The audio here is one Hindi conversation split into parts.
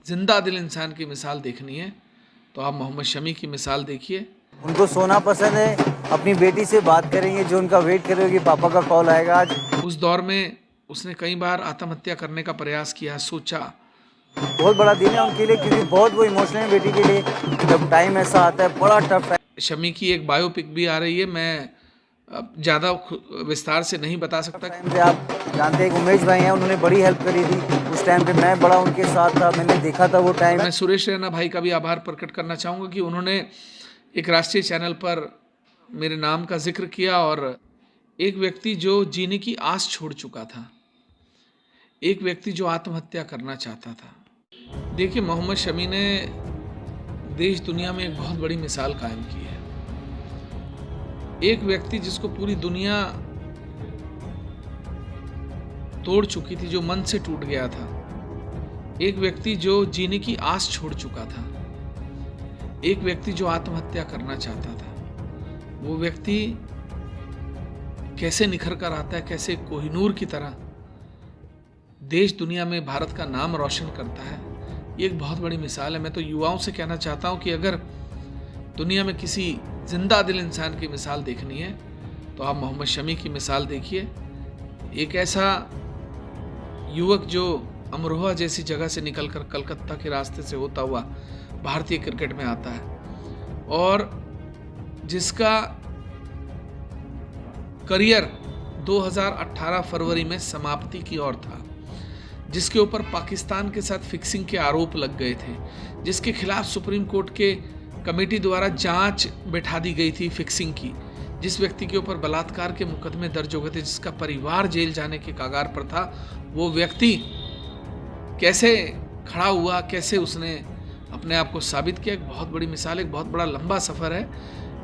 जिंदा दिल इंसान की मिसाल देखनी है तो आप मोहम्मद शमी की मिसाल देखिए। उनको सोना पसंद है, अपनी बेटी से बात करेंगे जो उनका वेट कर रहे हो कि पापा का कॉल आएगा आज। उस दौर में उसने कई बार आत्महत्या करने का प्रयास किया, सोचा। बहुत बड़ा दिन है उनके लिए क्योंकि बहुत वो इमोशनल है बेटी के लिए। जब टाइम ऐसा आता है बड़ा टफ टाइम। शमी की एक बायोपिक भी आ रही है, मैं अब ज़्यादा विस्तार से नहीं बता सकता। टाइम पे आप जानते हैं उमेश भाई हैं, उन्होंने बड़ी हेल्प करी थी उस टाइम पे। मैं बड़ा उनके साथ था, मैंने देखा था वो टाइम। मैं सुरेश रैना भाई का भी आभार प्रकट करना चाहूँगा कि उन्होंने एक राष्ट्रीय चैनल पर मेरे नाम का जिक्र किया और एक व्यक्ति जो जीने की आस छोड़ चुका था, एक व्यक्ति जो आत्महत्या करना चाहता था। देखिए, मोहम्मद शमी ने देश दुनिया में एक बहुत बड़ी मिसाल कायम की है। एक व्यक्ति जिसको पूरी दुनिया तोड़ चुकी थी, जो मन से टूट गया था, एक व्यक्ति जो जीने की आस छोड़ चुका था, एक व्यक्ति जो आत्महत्या करना चाहता था। वो व्यक्ति कैसे निखर कर आता है, कैसे कोहिनूर की तरह देश दुनिया में भारत का नाम रोशन करता है, ये एक बहुत बड़ी मिसाल है। मैं तो युवाओं से कहना चाहता हूं कि अगर दुनिया में किसी जिंदा दिल इंसान की मिसाल देखनी है तो आप मोहम्मद शमी की मिसाल देखिए। एक ऐसा युवक जो अमरोहा जैसी जगह से निकलकर कलकत्ता के रास्ते से होता हुआ भारतीय क्रिकेट में आता है और जिसका करियर 2018 फरवरी में समाप्ति की ओर था, जिसके ऊपर पाकिस्तान के साथ फिक्सिंग के आरोप लग गए थे, जिसके खिलाफ सुप्रीम कोर्ट के कमेटी द्वारा जांच बैठा दी गई थी फिक्सिंग की, जिस व्यक्ति के ऊपर बलात्कार के मुकदमे दर्ज हो गए थे, जिसका परिवार जेल जाने के कगार पर था, वो व्यक्ति कैसे खड़ा हुआ, कैसे उसने अपने आप को साबित किया। एक बहुत बड़ी मिसाल, एक बहुत बड़ा लंबा सफ़र है।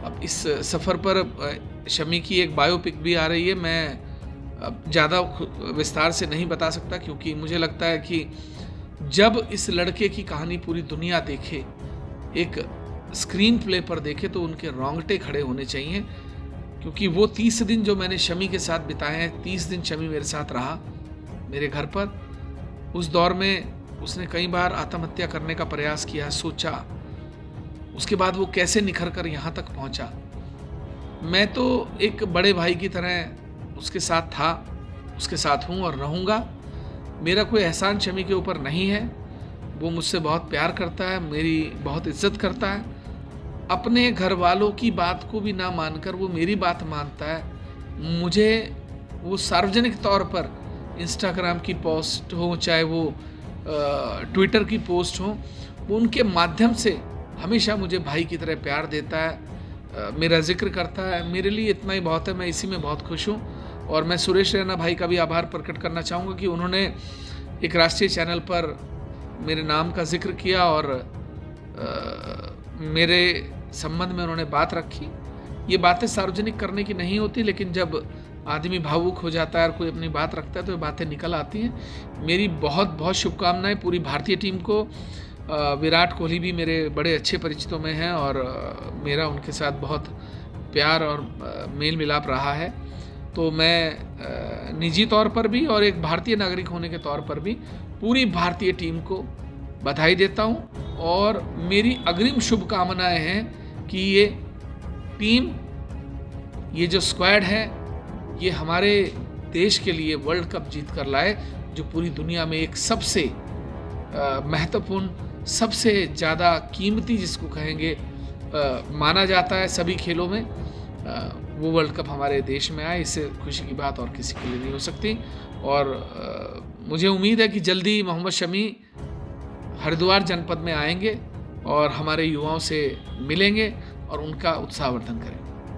अब इस सफ़र पर शमी की एक बायोपिक भी आ रही है, मैं अब ज़्यादा विस्तार से नहीं बता सकता क्योंकि मुझे लगता है कि जब इस लड़के की कहानी पूरी दुनिया देखे, एक स्क्रीन प्ले पर देखे, तो उनके रोंगटे खड़े होने चाहिए क्योंकि वो 30 दिन जो मैंने शमी के साथ बिताए हैं, 30 दिन शमी मेरे साथ रहा मेरे घर पर। उस दौर में उसने कई बार आत्महत्या करने का प्रयास किया, सोचा। उसके बाद वो कैसे निखर कर यहाँ तक पहुँचा। मैं तो एक बड़े भाई की तरह उसके साथ था, उसके साथ हूँ और रहूँगा। मेरा कोई एहसान शमी के ऊपर नहीं है। वो मुझसे बहुत प्यार करता है, मेरी बहुत इज्जत करता है। अपने घर वालों की बात को भी ना मानकर वो मेरी बात मानता है। मुझे वो सार्वजनिक तौर पर इंस्टाग्राम की पोस्ट हो, चाहे वो ट्विटर की पोस्ट हो, वो उनके माध्यम से हमेशा मुझे भाई की तरह प्यार देता है, मेरा जिक्र करता है। मेरे लिए इतना ही बहुत है, मैं इसी में बहुत खुश हूँ। और मैं सुरेश रैना भाई का भी आभार प्रकट करना चाहूँगा कि उन्होंने एक राष्ट्रीय चैनल पर मेरे नाम का जिक्र किया और मेरे संबंध में उन्होंने बात रखी। ये बातें सार्वजनिक करने की नहीं होती, लेकिन जब आदमी भावुक हो जाता है और कोई अपनी बात रखता है तो ये बातें निकल आती हैं। मेरी बहुत बहुत शुभकामनाएं पूरी भारतीय टीम को। विराट कोहली भी मेरे बड़े अच्छे परिचितों में हैं और मेरा उनके साथ बहुत प्यार और मेल मिलाप रहा है। तो मैं निजी तौर पर भी और एक भारतीय नागरिक होने के तौर पर भी पूरी भारतीय टीम को बधाई देता हूं और मेरी अग्रिम शुभकामनाएं हैं कि ये टीम, ये जो स्क्वाड है, ये हमारे देश के लिए वर्ल्ड कप जीत कर लाए, जो पूरी दुनिया में एक सबसे महत्वपूर्ण, सबसे ज़्यादा कीमती जिसको कहेंगे माना जाता है सभी खेलों में, वो वर्ल्ड कप हमारे देश में आए। इससे खुशी की बात और किसी के लिए नहीं हो सकती। और मुझे उम्मीद है कि जल्दी मोहम्मद शमी हरिद्वार जनपद में आएंगे और हमारे युवाओं से मिलेंगे और उनका उत्साहवर्धन करेंगे।